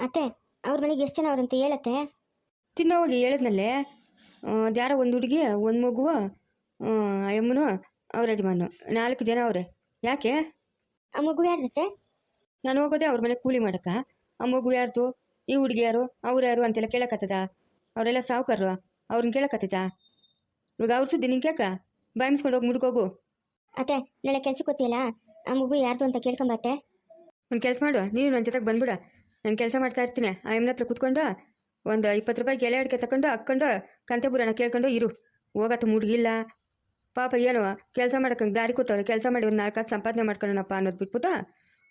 ಅತ್ತೆ ಅವ್ರ ಮನೆಗೆ ಎಷ್ಟು ಜನ ಅವ್ರಂತ ಹೇಳತ್ತೆ. ತಿನ್ನೋವಾಗಿ ಹೇಳಿದ್ನಲ್ಲೇ. ಅದ್ಯಾರೋ ಒಂದು ಹುಡುಗಿ ಒಂದು ಮಗು ಅಮ್ಮನು ಅವ್ರ ಯಜಮಾನು 4 ಜನ ಅವರೇ. ಯಾಕೆ? ಆ ಮಗು ಯಾರ್ದತ್ತೆ? ನಾನು ಹೋಗೋದೇ ಅವ್ರ ಮನೆ ಕೂಲಿ ಮಾಡಕ್ಕ. ಆ ಮಗು ಯಾರ್ದು, ಈ ಹುಡುಗಿ ಯಾರು, ಅವ್ರು ಯಾರು ಅಂತೆಲ್ಲ ಕೇಳಕತ್ತದ? ಅವರೆಲ್ಲ ಸಾವುಕಾರರು, ಅವ್ರನ್ನ ಕೇಳಕತ್ತದ? ಇವಾಗ ಅವ್ರ ಸುದ್ದಿ ನಿಂಗೆ ಕೇಕ ಬಾಯಿಸ್ಕೊಂಡು ಹೋಗಿ ಮುಡ್ಕೋಗು. ಅತ್ತೆ ನಾಳೆ ಕೆಲ್ಸಕ್ಕೆ ಗೊತ್ತಿಲ್ಲ, ಆ ಮಗು ಯಾರ್ದು ಅಂತ ಕೇಳ್ಕೊಂಬತ್ತೆ. ಒಂದು ಕೆಲಸ ಮಾಡು, ನೀನು ನನ್ನ ಜೊತೆಗೆ ಬಂದ್ಬಿಡ. ನಾನು ಕೆಲಸ ಮಾಡ್ತಾ ಇರ್ತೀನಿ. ಆ ಎಮ್ಮನ ಹತ್ರ ಕುತ್ಕೊಂಡು ಒಂದು 20 ರೂಪಾಯಿಗೆ ಎಲೆ ಅಡಿಕೆ ತಗೊಂಡು ಹಾಕ್ಕೊಂಡು ಕಂತೆಪುರನ ಕೇಳ್ಕೊಂಡು ಇರು. ಹೋಗತ್ತ ಮುಡ್ಗಿಲ್ಲ ಪಾಪ, ಏನು ಕೆಲಸ ಮಾಡೋಕ್ಕಂಗೆ ದಾರಿ ಕೊಟ್ಟವ್ರೆ. ಕೆಲಸ ಮಾಡಿ ಒಂದು 4 ಕಾಸು ಸಂಪಾದನೆ ಮಾಡ್ಕೊಳ್ಳೋಣಪ್ಪ ಅನ್ನೋದು ಬಿಟ್ಬಿಟ್ಟು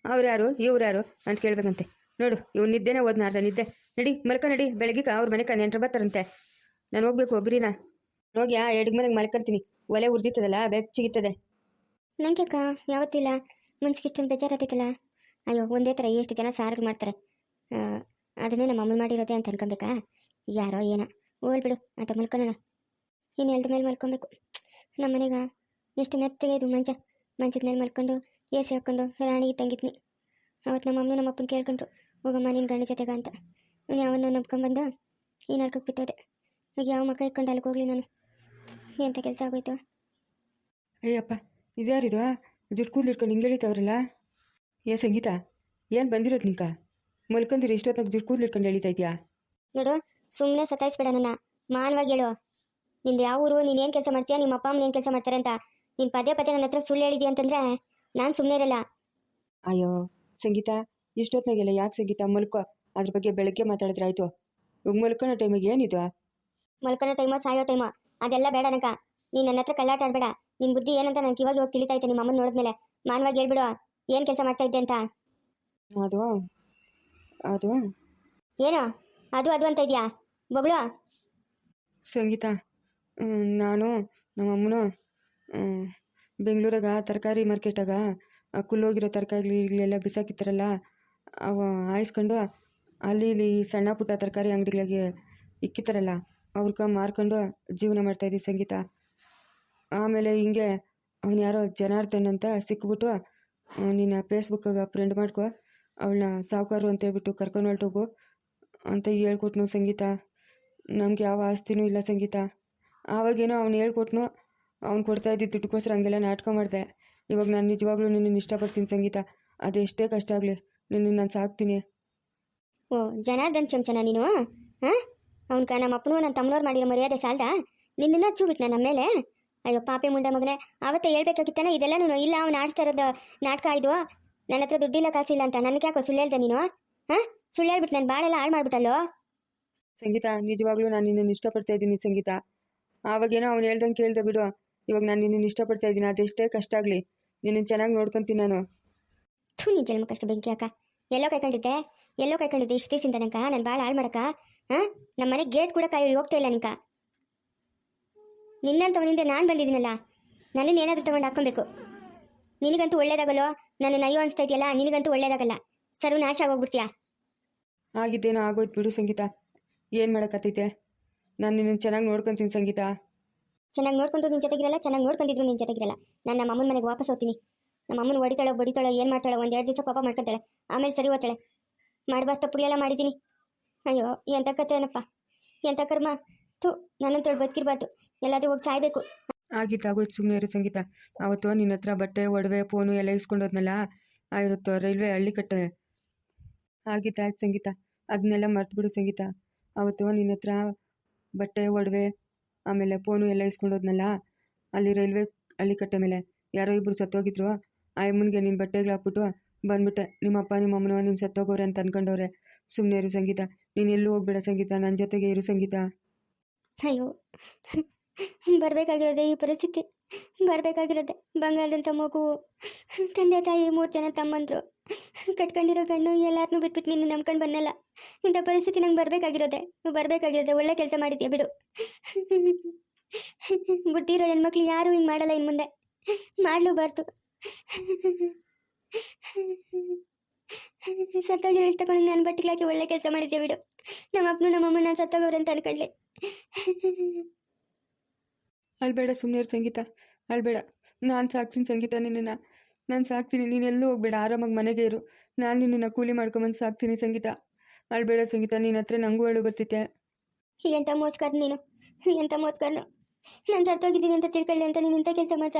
ಅವ್ರು ಯಾರು ಇವ್ರು ಯಾರು ಅಂತ ಕೇಳ್ಬೇಕಂತೆ. ನೋಡು ಇವ್ನು ನಿದ್ದೆನೇ ಓದ್ನಾರ್ದ ನಿದ್ದೆ. ನಡಿ ಮಲ್ಕ ನಡಿ, ಬೆಳಗ್ಗೆ ಅವ್ರ ಮನೆಗೆ ನೆಂಟ್ರು ಬರ್ತಾರಂತೆ. ನಾನು ಹೋಗ್ಬೇಕು ಒಬ್ಬರಿನ ಹೋಗಿ ಆ 2 ಮನೆಗೆ ಮಲ್ಕೊಂತೀನಿ. ಒಲೆ ಉರ್ದಿತ್ತದಲ್ಲ ಬೆಚ್ಚಿಗಿತ್ತದೆ. ನಂಗೆ ಅಕ್ಕ ಯಾವತ್ತಿಲ್ಲ ಮನ್ಸಿಗೆ ಇಷ್ಟೊಂದು ಬೇಜಾರಾಗ್ತೈತಲ್ಲ. ಅಯ್ಯೋ ಒಂದೇ ಥರ ಎಷ್ಟು ಜನ ಸಾರು ಮಾಡ್ತಾರೆ, ಅದನ್ನೇ ನಮ್ಮ ಅಮ್ಮ ಮಾಡಿರೋದೆ ಅಂತ ಅನ್ಕೊಬೇಕಾ? ಯಾರೋ ಏನೋ ಹೋಲ್ಬಿಡು ಅಂತ ಮಲ್ಕೊಳ್ಳೋಣ. ಇನ್ನು ಎಲ್ದ ಮೇಲೆ ಮಲ್ಕೊಬೇಕು. ನಮ್ಮ ಮನೆಗೆ ಎಷ್ಟು ಮೆತ್ತಗೆ ಇದು ಮಂಚದ ಮೇಲೆ ಮಲ್ಕೊಂಡು ಎ ಸಿ ಹಾಕ್ಕೊಂಡು ರಾಣಿ ತಂಗಿದ್ನಿ. ಅವತ್ತು ನಮ್ಮ ಅಮ್ಮನೂ ನಮ್ಮ ಅಪ್ಪನ ಕೇಳ್ಕೊಂಡ್ರು, ಹೋಗಮ್ಮ ನಿನ್ನ ಗಂಡ ಜೊತೆಗ ಅಂತ. ಯಾವನ್ನೋ ನಂಬ್ಕೊಂಬಂದು ಈ ನರ್ಕಕ್ಕೆ ಬಿತ್ತೋದೆ. ಇವಾಗ ಯಾವ ಮಕ್ಕ ಇಟ್ಕೊಂಡು ಅಲ್ಲಿಗೆ ಹೋಗ್ಲಿ ನಾನು? ಎಂಥ ಕೆಲಸ ಆಗೋಯ್ತು. ಅಯ್ಯಪ್ಪ ಇದ್ಯಾರಿದು ಜುಟ್ಟು ಕೂದಲು ಇಟ್ಕೊಂಡು ಹಿಂಗೆ ಎಳಿತಾವ್ರಲ್ಲ? ಏ ಸಂಗೀತ, ಏನು ಬಂದಿರೋದು ನಿಂಕ? ಮಲ್ಕೊಂದಿರಿ ಇಷ್ಟೊತ್ತಾಗ ಜುಟ್ಟು ಕೂದಲು ಇಟ್ಕೊಂಡು ಎಳಿತಾ ಇದೆಯಾ? ನೋಡು ಸುಮ್ಮನೆ ಸತಾಯಿಸ್ಬೇಡ ನನ್ನ, ಮಾನವಾಗಿ ಹೇಳು. ನಿಂದು ಯಾವ ಊರು, ನೀನು ಏನು ಕೆಲಸ ಮಾಡ್ತೀಯಾ, ನಿಮ್ಮ ಅಪ್ಪ ಅಮ್ಮನ ಏನು ಕೆಲಸ ಮಾಡ್ತಾರೆ ಅಂತ ನೀನು ಪದೇ ನನ್ನ ಹತ್ರ ಸುಳ್ಳು ಹೇಳಿದೀಯ ಅಂತಂದರೆ ನಾನು ಸುಮ್ಮನೆ ಇರಲ್ಲ. ಅಯ್ಯೋ ಸಂಗೀತ, ಇಷ್ಟೊತ್ತಿನಾಗೆಲ್ಲ ಯಾಕೆ ಸಂಗೀತ? ಮಲ್ಕೋ, ಅದ್ರ ಬಗ್ಗೆ ಬೆಳಗ್ಗೆ ಮಾತಾಡಿದ್ರೆ ಆಯಿತು. ಇವಾಗ ಮಲ್ಕೊಳೋ ಟೈಮಿಗೆ ಏನಿದು? ಮಲ್ಕೊಳೋ ಟೈಮೋ ಸಾಯೋ ಟೈಮೋ ಅದೆಲ್ಲ ಬೇಡ ನನಕ. ನೀನು ನನ್ನ ಹತ್ರ ಕಳ್ಳಾಟ ಆಡಬೇಡ. ನಿನ್ನ ಬುದ್ಧಿ ಏನಂತ ನನಗೆ ಇವಾಗ ಹೋಗಿ ತಿಳಿತೈತೆ. ನಿಮ್ಮ ಅಮ್ಮನ ನೋಡಿದ್ಮೇಲೆ ಮಾನವಾಗಿ ಹೇಳ್ಬಿಡು ಏನು ಕೆಲಸ ಮಾಡ್ತಾ ಇದ್ದೆ ಅಂತ. ಅದು ಅದು ಏನು ಅದು ಅಂತ ಇದೆಯಾ ಬೊಗಳು? ಸಂಗೀತ, ನಾನು ನಮ್ಮ ಅಮ್ಮನು ಬೆಂಗಳೂರಾಗ ತರಕಾರಿ ಮಾರ್ಕೆಟಾಗ ಕುಲ್ಲೋಗಿರೋ ತರಕಾರಿಗಳೆಲ್ಲ ಬಿಸಾಕಿತ್ತಾರಲ್ಲ, ಅವ ಆಯಿಸ್ಕೊಂಡು ಅಲ್ಲಿ ಇಲ್ಲಿ ಸಣ್ಣ ಪುಟ್ಟ ತರಕಾರಿ ಅಂಗಡಿಗಳಿಗೆ ಇಕ್ಕಿತ್ತಾರಲ್ಲ, ಅವ್ರಿಗೆ ಮಾರ್ಕೊಂಡು ಜೀವನ ಮಾಡ್ತಾಯಿದ್ದೀವಿ ಸಂಗೀತ. ಆಮೇಲೆ ಹಿಂಗೆ ಅವನು ಯಾರೋ ಜನಾರ್ದನ್ ಅಂತ ಸಿಕ್ಬಿಟ್ಟು, ನೀನು ಫೇಸ್ಬುಕ್ಕಾಗ ಫ್ರೆಂಡ್ ಮಾಡ್ಕೊ, ಅವಳನ್ನ ಸಾವುಕಾರು ಅಂತೇಳ್ಬಿಟ್ಟು ಕರ್ಕೊಂಡು ಹೊರಟೋಗು ಅಂತ ಹೇಳ್ಕೊಟ್ನು ಸಂಗೀತ. ನಮ್ಗೆ ಯಾವ ಆಸ್ತಿನೂ ಇಲ್ಲ ಸಂಗೀತ. ಆವಾಗೇನೋ ಅವ್ನು ಹೇಳ್ಕೊಟ್ನು, ಅವ್ನು ಕೊಡ್ತಾಯಿದ್ದ ದುಡ್ಡುಗೋಸ್ಕರ ಹಂಗೆಲ್ಲ ನಾಟಕ ಮಾಡಿದೆ. ಇವಾಗ ನಾನು ನಿಜವಾಗ್ಲೂ ನಿನ್ನನ್ನು ಇಷ್ಟಪಡ್ತೀನಿ ಸಂಗೀತ. ಅದೆಷ್ಟೇ ಕಷ್ಟ ಆಗಲಿ ನಿನ್ನನ್ನು ನಾನು ಸಾಕ್ತೀನಿ. ಓ ಜನಾರ್ದನ್ ಚಮಚನ ನೀನು? ಹಾಂ, ಅವ್ನ್ಕ ನಮ್ಮ ಅಪ್ಪನೂ ನನ್ನ ತಮ್ಮನವ್ರು ಮಾಡಿರೋ ಮರ್ಯಾದೆ ಸಾಲ್ದ ನಿನ್ನನ್ನು ಚೂಬಿಟ್ನ ನಮ್ಮ ಮೇಲೆ? ಅಯ್ಯೋ ಪಾಪೆ ಮುಂಡ ಮಗನೇ, ಆವತ್ತೇ ಹೇಳ್ಬೇಕಾಗಿತ್ತಾನೆ ಇದೆಲ್ಲನೂ. ಇಲ್ಲ ಅವ್ನು ಆಡ್ತಾ ಇರೋದು ನಾಟಕ ಇದು. ನನ್ನ ಹತ್ರ ದುಡ್ಡಿಲ್ಲ ಕಾಸಿಲ್ಲ ಅಂತ ನನಗೆ ಯಾಕೋ ಸುಳ್ಳು ಹೇಳ್ದೆ ನೀನು? ಹಾಂ, ಸುಳ್ಳು ಹೇಳ್ಬಿಟ್ಟು ನಾನು ಭಾಳೆಲ್ಲ ಹಾಳು ಮಾಡ್ಬಿಟ್ಟಲ್ಲೋ ಸಂಗೀತ. ನಿಜವಾಗ್ಲೂ ನಾನು ನಿನ್ನನ್ನು ಇಷ್ಟಪಡ್ತಾ ಇದ್ದೀನಿ ಸಂಗೀತ. ಆವಾಗೇನೋ ಅವ್ನು ಹೇಳ್ದಂಗೆ ಕೇಳ್ದೆ ಬಿಡು. ಇವಾಗ ನಾನು ನಿನ್ನನ್ನು ಇಷ್ಟಪಡ್ತಾ ಇದ್ದೀನಿ. ಅದೆಷ್ಟೇ ಕಷ್ಟ ಆಗಲಿ ನಿನ್ನನ್ನು ಚೆನ್ನಾಗಿ ನೋಡ್ಕೊತೀನಿ ನಾನು. ನೀ ಜನ್ಮ ಕಷ್ಟ ಬೆಂಕಿ ಅಕ್ಕ. ಎಲ್ಲೋ ಕೈಕೊಂಡಿದ್ದೆ ಇಷ್ಟು ದಿವಸದಿಂದ ನಂಕ ನಾನು ಭಾಳ ಹಾಳು ಮಾಡಕ್ಕ. ಹಾಂ, ನಮ್ಮ ಮನೆಗೆ ಗೇಟ್ ಕೂಡ ಹೋಗ್ತಾ ಇಲ್ಲ ನಿಂಕ. ನಿನ್ನಂತವನಿಂದ ನಾನು ಬಂದಿದ್ದೀನಲ್ಲ, ನನ್ನನ್ನು ಏನಾದರೂ ತೊಗೊಂಡು ಹಾಕ್ಕೊಬೇಕು. ನಿನಗಂತೂ ಒಳ್ಳೇದಾಗಲ್ಲೋ, ನನ್ನ ಅಯ್ಯೋ ಅನಿಸ್ತಾ ಇದೆಯಲ್ಲ, ನಿನಗಂತೂ ಒಳ್ಳೇದಾಗಲ್ಲ. ಸರ್ವ ನಾಶ ಆಗೋಗ್ಬಿಡ್ತೀಯಾ. ಆಗಿದ್ದೇನೋ ಆಗೋಯ್ತು ಬಿಡು ಸಂಗೀತ, ಏನು ಮಾಡೋಕ್ಕತ್ತೈತೆ? ನಾನು ನಿನ್ನನ್ನು ಚೆನ್ನಾಗಿ ನೋಡ್ಕೊತೀನಿ ಸಂಗೀತ. ಚೆನ್ನಾಗಿ ನೋಡ್ಕೊಂಡ್ರು ನಿನ್ನ ಜೊತೆಗಿರಲ್ಲ, ಚೆನ್ನಾಗಿ ನೋಡ್ಕೊಂಡಿದ್ರು ನಿನ್ನ ಜೊತೆಗಿರಲ್ಲ. ನಾನು ನಮ್ಮ ಅಮ್ಮನ ಮನೆಗೆ ವಾಪಸ್ ಹೋಗ್ತೀನಿ. ನಮ್ಮ ಅಮ್ಮನ ಹೊಡಿತಾಳೋ ಬಡಿತಾಳೋ ಏನು ಮಾಡ್ತಾಳೋ, 1-2 ದಿವಸ ಕೋಪ ಮಾಡ್ಕೊತಾಳೆ, ಆಮೇಲೆ ಸರಿ ಹೋಗ್ತಾಳೆ. ಮಾಡಬಾರ್ದು ತಪ್ಪುಗಳೆಲ್ಲ ಮಾಡಿದ್ದೀನಿ. ಅಯ್ಯೋ ಎಂಥ ಕಥೆನಪ್ಪ, ಎಂಥ ಕರ್ಮ. ನನ್ನಂತೇಳಿ ಬದುಕಿರ್ಬಾರ್ದು, ಎಲ್ಲಾದರೂ ಹೋಗಿ ಸಾಯ್ಬೇಕು. ಆಗೋಯ್ತು ಸುಮ್ಮನೆ ಇರು ಸಂಗೀತ. ಅವತ್ತು ನಿನ್ನ ಹತ್ರ ಬಟ್ಟೆ ಒಡವೆ ಫೋನು ಎಲ್ಲ ಇಸ್ಕೊಂಡೋದ್ನಲ್ಲ, ಆಗಿರುತ್ತೋ ರೈಲ್ವೆ ಹಳ್ಳಿ ಕಟ್ಟೆ. ಆಗಿದ್ದಾಯ್ತು ಸಂಗೀತ, ಅದನ್ನೆಲ್ಲ ಮರ್ತು ಸಂಗೀತ. ಅವತ್ತು ನಿನ್ನ ಹತ್ರ ಬಟ್ಟೆ ಒಡವೆ ಆಮೇಲೆ ಫೋನು ಎಲ್ಲ ಇಸ್ಕೊಂಡೋದ್ನಲ್ಲ, ಅಲ್ಲಿ ರೈಲ್ವೆ ಹಳ್ಳಿ ಕಟ್ಟೆ ಮೇಲೆ ಯಾರೋ ಇಬ್ಬರು ಸತ್ತೋಗಿದ್ರು. ಆ ಅಮ್ಮನಿಗೆ ನಿನ್ನ ಬಟ್ಟೆಗಳು ಹಾಕ್ಬಿಟ್ಟು ಬಂದ್ಬಿಟ್ಟೆ. ನಿಮ್ಮಪ್ಪ ನಿಮ್ಮಮ್ಮನ ನಿನ್ನ ಸತ್ತೋಗೋರೆ ಅಂತ ಅನ್ಕೊಂಡವ್ರೆ. ಸುಮ್ಮನೆ ಇರು ಸಂಗೀತ, ನೀನು ಎಲ್ಲೂ ಹೋಗ್ಬೇಡ ಸಂಗೀತ, ನನ್ನ ಜೊತೆಗೆ ಇರು ಸಂಗೀತ. ಅಯ್ಯೋ ಬರಬೇಕಾಗಿರೋದೆ ಈ ಪರಿಸ್ಥಿತಿ, ಬರಬೇಕಾಗಿರೋದೆ. ಬಂಗಾಳದಂಥ ಮಗು, ತಂದೆ ತಾಯಿ 3 ಜನ ತಮ್ಮಂದರು, ಕಟ್ಕೊಂಡಿರೋ ಗಣ್ಣು ಎಲ್ಲಾರನ್ನೂ ಬಿಟ್ಬಿಟ್ಟು ನಿನ್ನ ನಂಬ್ಕೊಂಡು ಬನ್ನಲ್ಲ. ಇಂಥ ಪರಿಸ್ಥಿತಿ ನಂಗೆ ಬರಬೇಕಾಗಿರೋದೆ. ಒಳ್ಳೆ ಕೆಲಸ ಮಾಡಿದ್ಯಾ ಬಿಡು. ಬುದ್ಧಿ ಇರೋ ಹೆಣ್ಮಕ್ಳು ಯಾರೂ ಹಿಂಗೆ ಮಾಡಲ್ಲ, ಇನ್ನು ಮುಂದೆ ಮಾಡಲೂಬಾರ್ದು. ಸತ್ತೋಗಿ ತಗೊಂಡು ನಾನು ಬಟ್ಟೆಗಳಾಕಿ ಒಳ್ಳೆ ಕೆಲಸ ಮಾಡಿದ್ಯಾ ಬಿಡು. ನಮ್ಮ ಅಪ್ಪನು ನಮ್ಮಮ್ಮ ನಾನು ಸತ್ತೋಗವ್ರೆ ಅಂತ ಅನ್ಕೊಳ್ಳಿ. ಅಳ್ಬೇಡ ಸುಮ್ಮನೆ ಇರು ಸಂಗೀತ, ಅಳ್ಬೇಡ. ನಾನು ಸಾಕ್ತೀನಿ ಸಂಗೀತ ನಿನ್ನನ್ನು, ನಾನು ಸಾಕ್ತೀನಿ. ನೀನೆಲ್ಲೂ ಹೋಗ್ಬೇಡ, ಆರಾಮಾಗಿ ಮನೆಗೆ ಇರು. ನಾನು ನಿನ್ನನ್ನು ಕೂಲಿ ಮಾಡ್ಕೊಂಬಂದು ಸಾಕ್ತೀನಿ ಸಂಗೀತ. ಅಳ್ಬೇಡ ಸಂಗೀತ, ನಿನ್ನ ಹತ್ರ ನನಗೂ ಅಳು ಬರ್ತಿದ್ದೆ. ಎಂಥ ಮೋಸ್ಕರ ನೀನು, ಎಂಥ ಮೋಸ್ಕರನು. ನಾನು ಸತ್ತೋಗಿದ್ದೀನಿ ಅಂತ ತಿಳ್ಕೊಳ್ಳಿ ಅಂತ ನೀನು ಇಂಥ ಕೆಲಸ ಮಾಡ್ದ.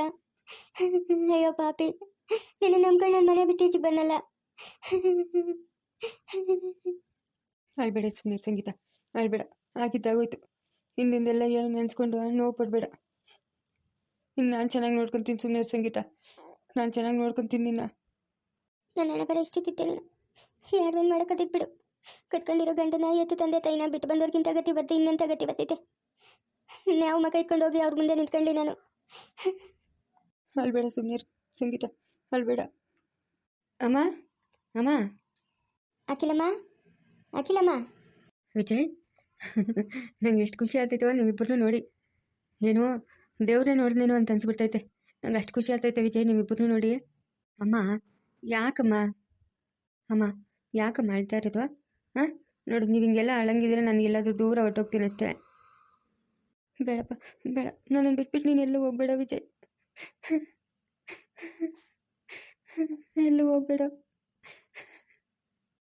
ಅಯ್ಯೋ ಪಾಪಿ, ನಿನ್ನ ನಂಬ್ಕೊಂಡು ನನ್ನ ಮನೆ ಬಿಟ್ಟು ಈಚೆಗೆ ಬಂದಲ್ಲ. ಅಳ್ಬೇಡ ಸುಮ್ಮನೆ ಸಂಗೀತ, ಅಳ್ಬೇಡ. ಆಗಿದ್ದಾಗೋಯ್ತು. ಹಿಂದಿಂದೆಲ್ಲ ಏನು ನೆನೆಸ್ಕೊಂಡು ನೋವು ಪಡಬೇಡ. ಇನ್ನು ನಾನು ಚೆನ್ನಾಗಿ ನೋಡ್ಕೊತೀನಿ ಸುಮ್ಮನೆ ಸಂಗೀತ, ನಾನು ಚೆನ್ನಾಗಿ ನೋಡ್ಕೊತೀನಿ ನಿನ್ನ. ನನ್ನ ಹಣ ಬರ ಇಷ್ಟಿದ್ದೆ ನೀನು, ಯಾರು ಮಾಡೋಕತ್ತಿದ್ ಬಿಡು. ಕಟ್ಕೊಂಡಿರೋ ಗಂಡನ ಎತ್ತು ತಂದೆ ತಾಯಿನ ಬಿಟ್ಟು ಬಂದವ್ರಿಗಿಂತ ಗತಿ ಬರ್ತಿ, ಇನ್ನೆಂಥ ಗತಿ ಬರ್ತೈತೆ. ಯಾವ ಮಗ ಇಟ್ಕೊಂಡು ಹೋಗಿ ಅವ್ರ ಮುಂದೆ ನಿಂತ್ಕೊಳ್ಳಿ ನಾನು. ಅಳ್ಬೇಡ ಸುಮ್ಮನೆ ಸಂಗೀತ, ಅಳ್ಬೇಡ. ಅಮ್ಮ ಅಮ್ಮ ಅಖಿಲಮ್ಮ, ಅಖಿಲಮ್ಮ. ವಿಜಯ್, ನಂಗೆ ಎಷ್ಟು ಖುಷಿ ಆಗ್ತೈತವ ನೀವಿಬ್ಬರನ್ನೂ ನೋಡಿ. ಏನೋ ದೇವ್ರೇ ನೋಡಿದೇನೋ ಅಂತ ಅನ್ಸ್ಬಿಡ್ತೈತೆ. ನಂಗೆ ಅಷ್ಟು ಖುಷಿ ಆಗ್ತೈತೆ ವಿಜಯ್ ನೀವಿಬ್ಬರನ್ನೂ ನೋಡಿ. ಅಮ್ಮ ಯಾಕಮ್ಮ, ಅಮ್ಮ ಯಾಕಮ್ಮ ಅಳ್ತಾ ಇರೋದು? ಹಾಂ ನೋಡಿ, ನೀವು ಹಿಂಗೆಲ್ಲ ಅಳಂಗಿದ್ರೆ ನಾನು ಎಲ್ಲಾದರೂ ದೂರ ಹೊರಟೋಗ್ತೀನಿ ಅಷ್ಟೇ. ಬೇಡಪ್ಪ ಬೇಡ, ನನ್ನನ್ನು ಬಿಟ್ಬಿಟ್ಟು ನೀನು ಎಲ್ಲೂ ಹೋಗ್ಬೇಡ ವಿಜಯ್, ಎಲ್ಲೂ ಹೋಗ್ಬೇಡ.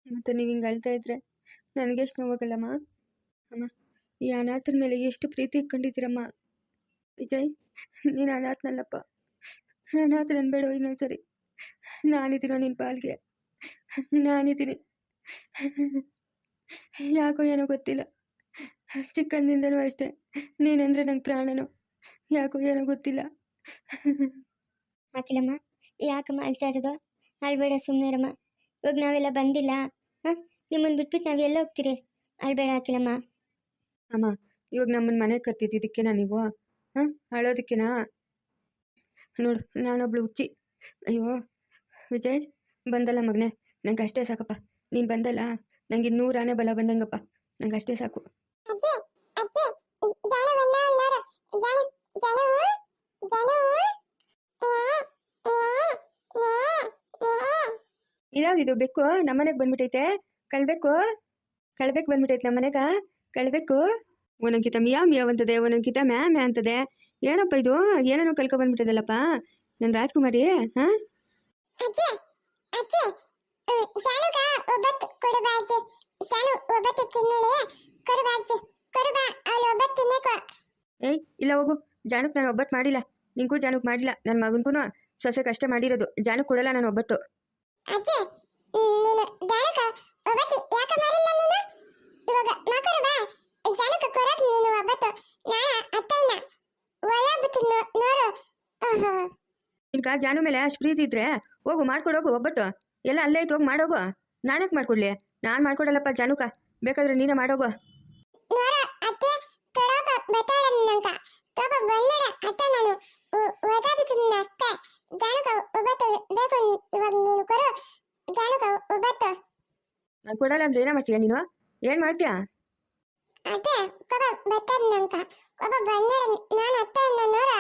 ಮತ್ತು ನೀವು ಹಿಂಗೆ ಅಳ್ತಾ ಇದ್ರೆ ನನಗೆಷ್ಟು ನೋವಾಗಲ್ಲಮ್ಮ. ಅಮ್ಮ, ಈ ಅನಾಥರ ಮೇಲೆ ಎಷ್ಟು ಪ್ರೀತಿ ಇಟ್ಕೊಂಡಿದ್ದೀರಮ್ಮ. ವಿಜಯ್, ನೀನು ಅನಾಥನಲ್ಲಪ್ಪ, ಅನಾಥ ಅನ್ಬೇಡ ಇನ್ನೊಂದು ಸರಿ. ನಾನಿದ್ದೀನೋ ನಿನ್ನ ಪಾಲ್ಗೆ, ನಾನಿದ್ದೀನಿ. ಯಾಕೋ ಏನೋ ಗೊತ್ತಿಲ್ಲ, ಚಿಕ್ಕಂದಿಂದನೂ ಅಷ್ಟೇ ನೀನಂದರೆ ನಂಗೆ ಪ್ರಾಣನೋ, ಯಾಕೋ ಏನೋ ಗೊತ್ತಿಲ್ಲ. ಅಖಿಲಮ್ಮ, ಯಾಕಮ್ಮ ಅಳ್ತಾ ಇರೋದು? ಅಳ್ಬೇಡ, ಸುಮ್ಮನೆ ಇರಮ್ಮ. ಇವಾಗ ನಾವೆಲ್ಲ ಬಂದಿಲ್ಲ, ಹಾಂ? ನಿಮ್ಮನ್ನು ಬಿಟ್ಬಿಟ್ಟು ನಾವು ಎಲ್ಲ ಹೋಗ್ತೀರಿ? ಅಳ್ಬೇಡ ಅಖಿಲಮ್ಮ. ಅಮ್ಮ, ಇವಾಗ ನಮ್ಮನ್ನು ಮನೆಗೆ ಕತ್ತಿದ್ದಕ್ಕೆನಾ ನೀವು? ಹಾಂ, ಅಳೋದಕ್ಕೆನಾ? ನೋಡು, ನಾನೊಬ್ಳು ಹುಚ್ಚಿ. ಅಯ್ಯೋ ವಿಜಯ್, ಬಂದಲ್ಲ ಮಗನೇ, ನಂಗೆ ಅಷ್ಟೇ ಸಾಕಪ್ಪ. ನೀನು ಬಂದಲ್ಲ, ನನಗೆ 100 ಆನೆ ಬಲ ಬಂದಂಗಪ್ಪ. ನಂಗೆ ಅಷ್ಟೇ ಸಾಕು. ಇದಾವಿದು ಬೆಕ್ಕು ನಮ್ಮನೆಗೆ ಬಂದ್ಬಿಟ್ಟೈತೆ. ಕಳ್ಬೇಕು ಬಂದ್ಬಿಟ್ಟೈತೆ ನಮ್ಮನೆಗ. ಕಳ್ಬೇಕು ಒಂದೊಂದ್ಕಿತ ಮಿಯಾ ಮಿಯಾವ್ ಅಂತದೆ, ಒಂದೊಂದ್ಕಿತ ಮ್ಯಾ ಮ್ಯಾ ಅಂತದೆ. ಏನಪ್ಪ ಇದು, ಏನೇನೋ ಕಳ್ಕೊ ಬಂದ್ಬಿಟ್ಟದಲ್ಲಪ್ಪ ನನ್ನ ರಾಜ್ಕುಮಾರಿ. ಹಾಂ ಏಯ್ ಇಲ್ಲ ಹೋಗು. ಜಾನಕ್ ನಾನು ಒಬ್ಬಟ್ಟು ಮಾಡಿಲ್ಲ, ನಿಂಗೂ ಜಾನಕ್ ಮಾಡಿಲ್ಲ, ನನ್ನ ಮಗನ್ಗೂ ಸೊಸೆ ಕಷ್ಟ ಮಾಡಿರೋದು. ಜಾನಕ್ ಕೊಡಲ್ಲ ನಾನು ಒಬ್ಬಟ್ಟು. ನಿನ್ಕ ಜಾನು ಮೇಲೆ ಅಷ್ಟು ಪ್ರೀತಿ ಇದ್ರೆ ಹೋಗು, ಮಾಡ್ಕೊಡೋಗು ಒಬ್ಬಟ್ಟು. ಎಲ್ಲ ಅಲ್ಲೇ ಐತೆ, ಹೋಗಿ ಮಾಡೋಗು. ನಾನಕ್ಕೆ ಮಾಡ್ಕೊಡ್ಲಿ? ನಾನು ಮಾಡ್ಕೊಡಲ್ಲಪ್ಪ ಜಾನುಕ, ಬೇಕಾದ್ರೆ ನೀನೇ ಮಾಡೋಗು. ನಾನು ಕೊಡಲ್ಲ ಅಂದ್ರೆ ಏನ ಮಾಡ್ತೀಯ ನೀನು? ಏನು ಮಾಡ್ತೀಯಾ? ಅದೇ ಒಬ್ಬ ಬರ್ತಾನೆ ನಂಕ, ಒಬ್ಬ ಬಂದ ನಾನು ಅತ್ತೆ ನೋಡ